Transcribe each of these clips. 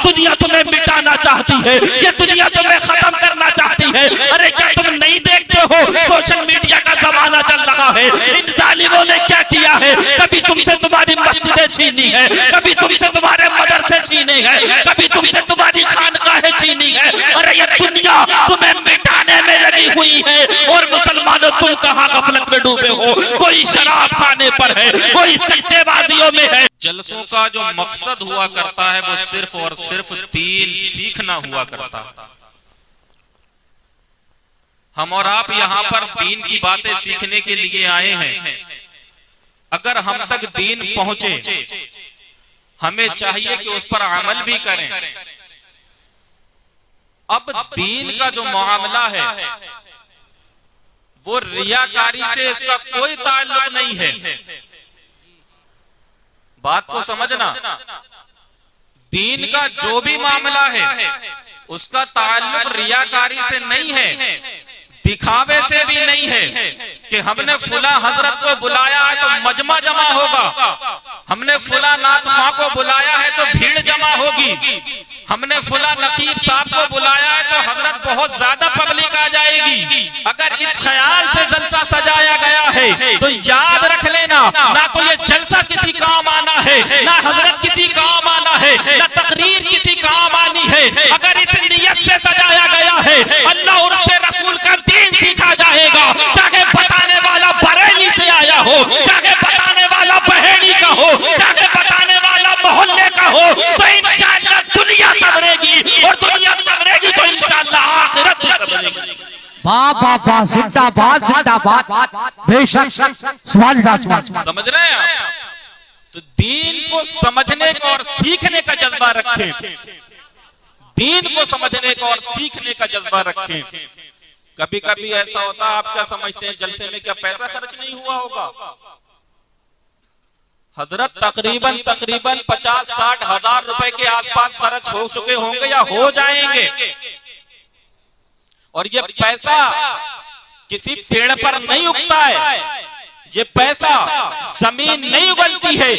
दुनिया तुम्हें मिटाना चाहती है, ये दुनिया तुम्हें खत्म करना चाहती है। अरे क्या तुम नहीं देखते हो सोशल मीडिया का जमाना चल रहा है, इन जालिमों ने क्या किया है, कभी तुमसे तुम्हारी मस्जिदें छीनी है, कभी तुमसे तुम्हारे मदरसे छीने हैं, कभी तुमसे तुम्हारी खानकाहें छीनी है। अरे ये दुनिया तुम्हें मिटाने में लगी हुई है और मुसलमानों तुम कहाँ गफलत में डूबे हो, कोई शराब खाने पर है, कोई सट्टेबाजियों में है। जलसों का जो मकसद हुआ करता है वो सिर्फ और सिर्फ दीन सीखना हुआ करता है। हम और आप यहाँ पर दीन की बातें सीखने के लिए आए हैं। अगर हम तक दीन पहुंचे, हमें चाहिए कि उस पर अमल भी करें। अब दीन का जो मामला है वो रियाकारी से इसका कोई ताल्लुक नहीं है। बात को समझना, दीन का जो भी मामला है उसका ताल्लुक रियाकारी से नहीं है, दिखावे से भी नहीं है कि हमने फुला हजरत को बुलाया है तो मजमा जमा होगा, हमने फुला नातमा को बुलाया है तो भीड़ जमा होगी, हमने फुला नकीब साहब को बुलाया है तो हजरत बहुत ज्यादा पब्लिक आ जाएगी। अगर इस ख्याल से जलसा सजाया गया है तो याद रख लेना, ना तो ये जलसा किसी काम आना है, ना हजरत किसी काम आना है, ना तकरीर किसी काम आनी है। अगर इस नियत से सजाया गया है अल्लाह और उसके रसूल का दीन सीखा जाएगा, चाहे बताने वाला बरेली से आया हो, चाहे बताने वाला बहेड़ी का हो, चाहे बताने वाला मोहल्ले का हो, तो इंशाअल्लाह दुनिया संवरेगी और दुनिया संवरेगी तो इंशाअल्लाह आखिरत भी संवरेगी। वाह वाह वाह, जिंदाबाद जिंदाबाद, बेशक समझ रहे हैं आप? तो दीन को समझने का और सीखने का जज्बा रखें, दीन को समझने का और सीखने का जज्बा रखें। कभी कभी ऐसा होता है, आप क्या समझते हैं जलसे में क्या पैसा खर्च नहीं हुआ होगा? हजरत तकरीबन 50-60 हजार रुपए के आसपास खर्च हो चुके होंगे या हो जाएंगे। और ये पैसा किसी पेड़ पर नहीं उगता है, ये पैसा जमीन नहीं उगलती है,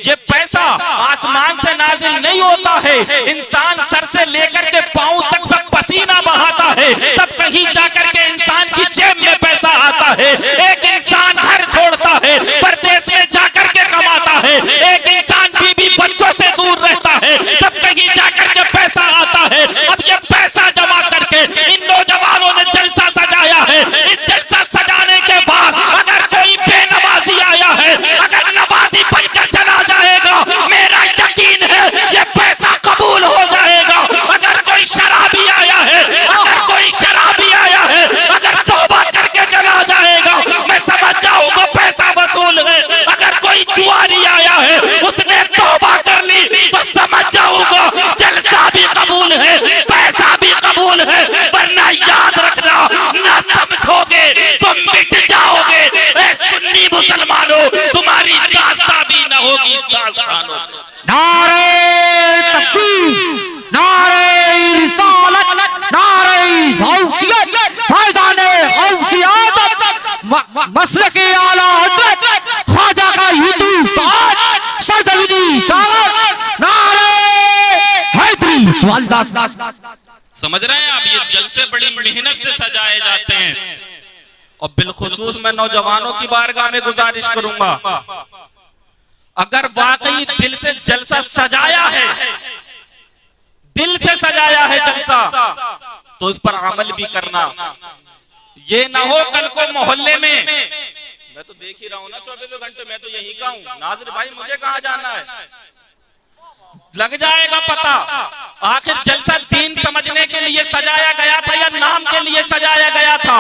ये पैसा आसमान से नाजिल नहीं होता है। इंसान सर से लेकर के पांव तक पसीना बहाता है, तब कहीं जाकर के इंसान की जेब में पैसा आता है। एक इंसान घर छोड़ता है, परदेश में जाकर के कमाता है। एक इंसान बीवी बच्चों से दूर रहता है, तब कहीं जाकर के पैसा आता है। अब ये पैसा जमा करके इन नौजवानों ने जलसा सजाया है। इस जलसा सजाने के बाद अगर कोई बेनमाजी आया है, अगर नमाजी बनकर चला जाएगा, मेरा यकीन है ये पैसा कबूल हो जाएगा। अगर कोई शराबी आया है, अगर कोई शराबी आया है, अगर तौबा करके चला जाएगा, मैं समझ जाऊंगा पैसा वसूल है। अगर कोई जुआरी आया है, उसने तौबा कर ली, तो समझ जाऊंगा जलसा भी कबूल है, पैसा भी कबूल है। वरना याद रखना, ना समझोगे तो मिट जाओगे। ऐ सुन्नी मुसलमानों, तुम्हारी दास्तां भी न होगी दास्तानों। नारे तकबीर, नारे रिसालत, नारे गौसियत, फैजाने गौसियत, मसलके आला हजरत ख्वाजा का हिंदू उस्ताद सरजमीनी शागिर्द, नारे हैदरी सवाल। समझ रहे हैं आप? ये जलसे बड़ी मेहनत से सजाए जाते हैं। और बिलखुसूस मैं नौजवानों की बारगाह में गुजारिश करूंगा, अगर वाकई दिल से जलसा सजाया है, दिल से सजाया है जलसा, तो इस पर अमल भी करना। ये ना हो कल को मोहल्ले में, मैं तो देख ही रहा हूं ना 24 घंटे, मैं तो यही का हूं, नाज़िर भाई मुझे कहां जाना है, लग जाएगा पता। आखिर जलसा दीन समझने के लिए सजाया गया था या नाम के लिए सजाया गया था?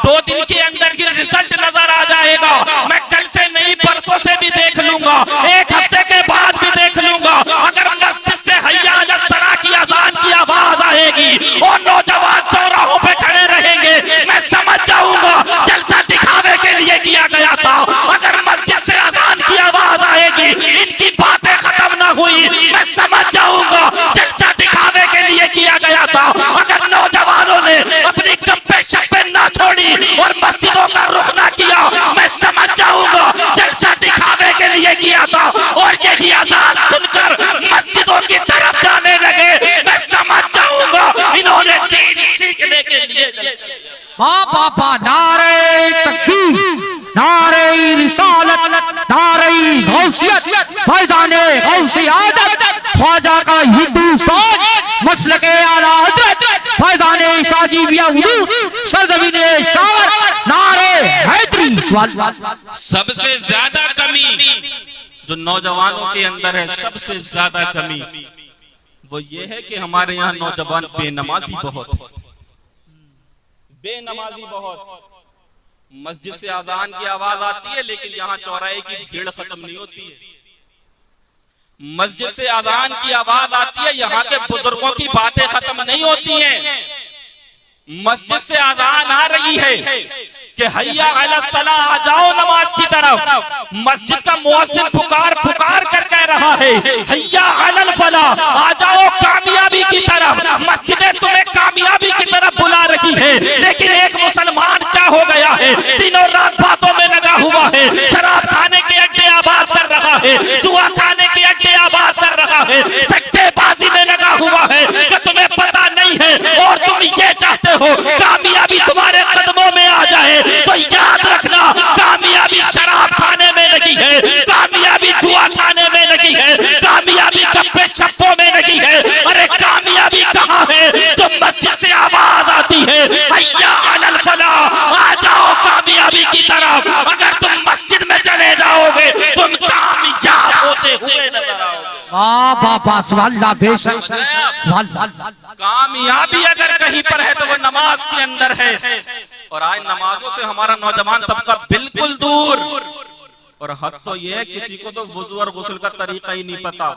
2 दिन के अंदर ही रिजल्ट नजर आ जाएगा। मैं कल से नहीं परसों से भी देख लूंगा, 1 हफ्ते के बाद भी देख लूंगा। अगर मस्जिद से हय्या अला सलाह की अज़ान की आवाज आएगी और नौजवान चौराहों पे खड़े रहेंगे, मैं समझ जाऊंगा जलसा दिखावे के लिए किया गया था। अगर मस्जिद से अज़ान की आवाज आएगी, इनकी बातें खत्म ना हुई, मैं समझ जाऊंगा जलसा दिखावे के लिए किया गया था। अगर नौजवानों ने अपनी गप्पे शप्पे ना छोड़ी, बाबा नारे तकबीर, नारे रिसालत, नारे गौसियत, फैजाने गौसी आदत, ख्वाजा का हिंदुस्तान, मसलके आला हजरत, फैजाने साजिबिया वजूद, सरजमीने शार, नारे हैदरी। सबसे ज्यादा कमी जो नौजवानों के अंदर है, सबसे ज्यादा कमी वो ये है कि हमारे यहाँ नौजवान बेनमाजी बहुत है, बेनमाजी बहुत। मस्जिद से अजान की आवाज आती है लेकिन यहाँ चौराहे की भीड़ खत्म नहीं होती है। मस्जिद से अजान की आवाज आती है, यहाँ के बुजुर्गों की बातें खत्म नहीं होती हैं। मस्जिद से अजान आ रही है कि हैया अलस सलाह, आ जाओ नमाज की तरफ। मस्जिद का मुअज्जिन पुकार पुकार कर कह रहा है हैया अलल फलाह, आ जाओ कामयाबी की तरफ। मस्जिदें तुम्हें कामयाबी की तरफ बुला रही है, लेकिन एक मुसलमान क्या हो गया है, दिनों रात बातों में लगा हुआ है, शराब खाने के अड्डे आबाद कर रहा है, जुआ खाने के अड्डे आबाद कर रहा है, सट्टेबाजी में लगा हुआ है कि तुम्हें पता नहीं है और तुम ये चाहते हो कामयाबी तुम्हारे कदमों में आ जाए। तो याद रखना, कामयाबी शराब खाने में नहीं है, कामयाबी जुआ खाने में नहीं है, कामयाबी गप्पे शप्पों में नहीं है। अरे कामयाबी कहाँ है? जो मस्जिद से आवाज आती है हैया अलल फलाह, आ जाओ कामयाबी की तरफ। अगर तुम मस्जिद में चले जाओगे तुम कामयाब होते हुए नजर आओगे। कामयाबी अगर कहीं पर है तो वो नमाज के अंदर है, और आज नमाजों से हमारा नौजवान तबका बिल्कुल दूर। और हद तो ये है, किसी को तो वुजू और गुस्ल का तरीका ही नहीं पता।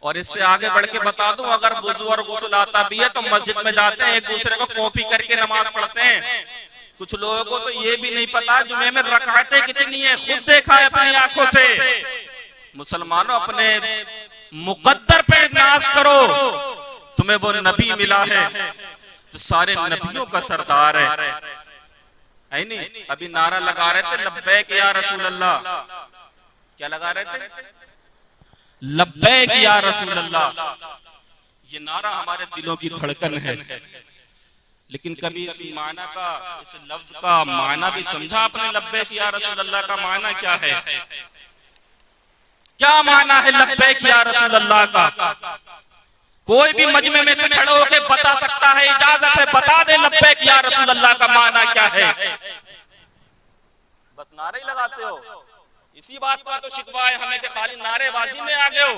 और इससे आगे बढ़ के बता दूं, अगर वुजू और गुस्ल आता भी है तो मस्जिद में जाते हैं, एक दूसरे को कॉपी करके नमाज पढ़ते हैं। कुछ लोगों को तो ये भी नहीं पता जुमे में रकातें कितनी है, खुद देखा है अपनी आंखों से। मुसलमानों, अपने मुकद्दर पे नाज करो, तुम्हें वो नबी मिला है जो सारे नबियों का सरदार है नहीं? अभी नारा लगा रहे थे लब्बैक या रसूल अल्लाह, क्या लगा रहे थे? लब्बैक या रसूल अल्लाह। ये नारा हमारे दिलों की धड़कन है, लेकिन कभी इस माना का, इस लफ्ज का माना भी समझा आपने? लब्बैक या रसूल अल्लाह का माना क्या है? क्या माना है लब्बैक या रसूल अल्लाह का? कोई भी मजमे में से खड़े होकर बता सकता है, इजाजत है, बता दे लब्बैक या रसूल अल्लाह का माना क्या है? बस नारे लगाते हो। इसी बात का तो शिकवा है हमें कि खाली नारेबाजी में आ गए हो।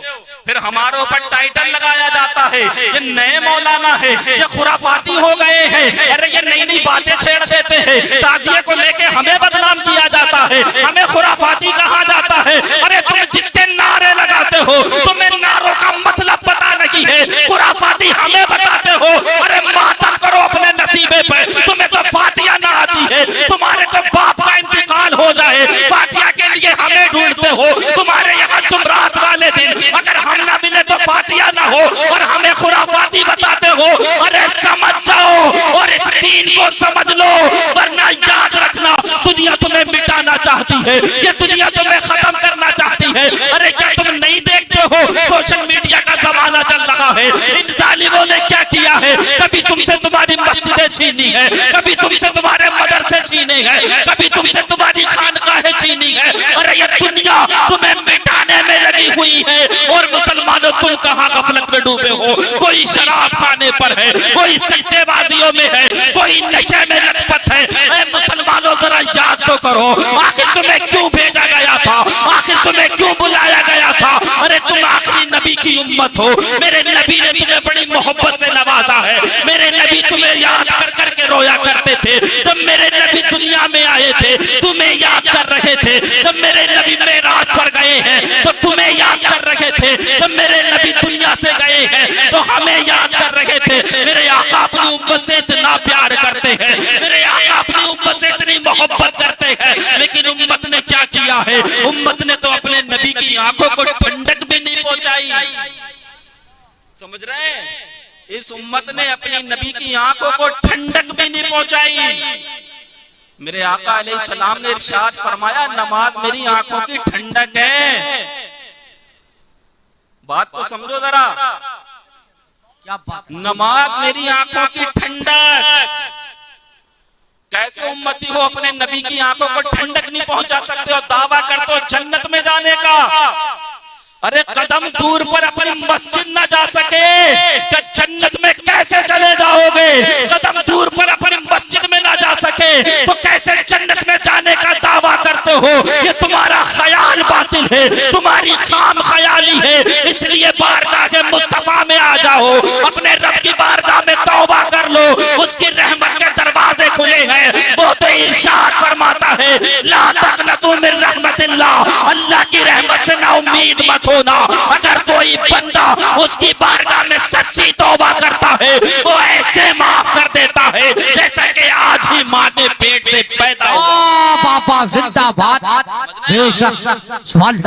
फिर हमारे ऊपर टाइटल लगाया जाता है, ये नए मौलाना है, ये खुराफाती हो गए हैं, अरे ये नई नई बातें छेड़ देते हैं। ताजिए को लेके हमें बदनाम किया जाता है, हमें खुराफाती कहा जाता है। अरे तुम जिसके नारे लगाते हो तुम्हें नारों का मतलब पता नहीं है, खुराफाती हमें बताते हो। अरे मातम करो अपने नसीबे पे, तुम्हें तो फातिया ना आती है, तुम्हारे तो बाप का इंतकाल हो जाए, फातिया के लिए हमें ढूंढते हो। तुम्हारे यहाँ जुमरात वाले दिन अगर हम ना मिले तो फातिया ना हो और हमें खुराफाती बताते हो। अरे समझ जाओ और इस दीन को समझ लो, वरना याद रखना दुनिया तुम्हें मिटाना चाहती है, ये दुनिया तुम्हें खत्म करना चाहती है। अरे क्या तुम नहीं देखते हो सोशल मीडिया का जमाना चल रहा है? इन जालिमों ने क्या किया है? कभी तुमसे तुम्हारी मस्जिदें छीनी है, कभी तुमसे तुम्हारे मदरसे छीने हैं, कभी तुमसे तुम्हारी खानकाहें छीनी है। अरे ये दुनिया तुम्हें मिटाने में लगी हुई है, और मुसलमानों तुम कहाँ गफलत में डूबे हो? कोई शराब खाने पर है, कोई सट्टेबाजियों में है, कोई नशे में लथपथ है। ऐ मुसलमानों जरा याद तो करो, आखिर तुम्हें क्यों भेजा गया था? आखिर तुम्हें क्यों बुलाया गया था? अरे तुम आखिरी नबी की उम्मत हो, मेरे नबी ने तुम्हें बड़ी मोहब्बत से नवाजा है। मेरे नबी तुम्हें याद कर करके रोया करते थे। जब मेरे नबी दुनिया में आए थे तुम्हें याद कर रहे थे, जब मेरे नबी मेराज पर गए हैं तो तुम्हें याद कर रहे थे, जब मेरे नबी दुनिया से गए हैं तो हमें याद कर रहे थे। मेरे आका अपनी उम्मत से इतना प्यार करते हैं, मेरे आका अपनी उम्मत से इतनी मोहब्बत करते हैं, लेकिन उम्मत ने क्या किया है? उम्मत ने तो अपने नबी की आंखों को ठंडक भी नहीं पहुंचाई। समझ रहे हैं? इस उम्मत ने अपनी नबी की आंखों को ठंडक भी नहीं पहुंचाई। मेरे आका अलैहिस्सलाम ने इरशाद फरमाया, नमाज मेरी आंखों की ठंडक है। बात को समझो जरा, क्या बात? नमाज मेरी आंखों की ठंडक। कैसे उम्मती हो अपने नबी की आंखों को ठंडक नहीं पहुंचा सकते और दावा करते हो जन्नत में जाने का। अरे कदम दूर पर अपनी मस्जिद न जा सके तो जन्नत में कैसे चले जाओगे? कदम दूर पर अपनी मस्जिद में ना जा सके तो कैसे जन्नत में जाने का दावा करते हो? ये तुम्हारा ख्याल बातिल है, तुम्हारी खाम ख्याली है। इसलिए बारगाह के मुस्तफा में आ जाओ, अपने रब की बारगाह में तौबा कर लो, उसकी रहमत के दरवाजे खुले हैं। वो तो इरशाद फरमाता है ला तक़नतू मिन रहमतिल्लाह, अल्लाह की रहमत से ना उम्मीद मत होना। अगर कोई बंदा उसकी बारगाह में सच्ची तौबा करता है वो ऐसे माफ कर देता है जैसा कि आज ही माँ के पेट से पैदा हुआ। बाबा जिंदाबाद। बेशक सवाल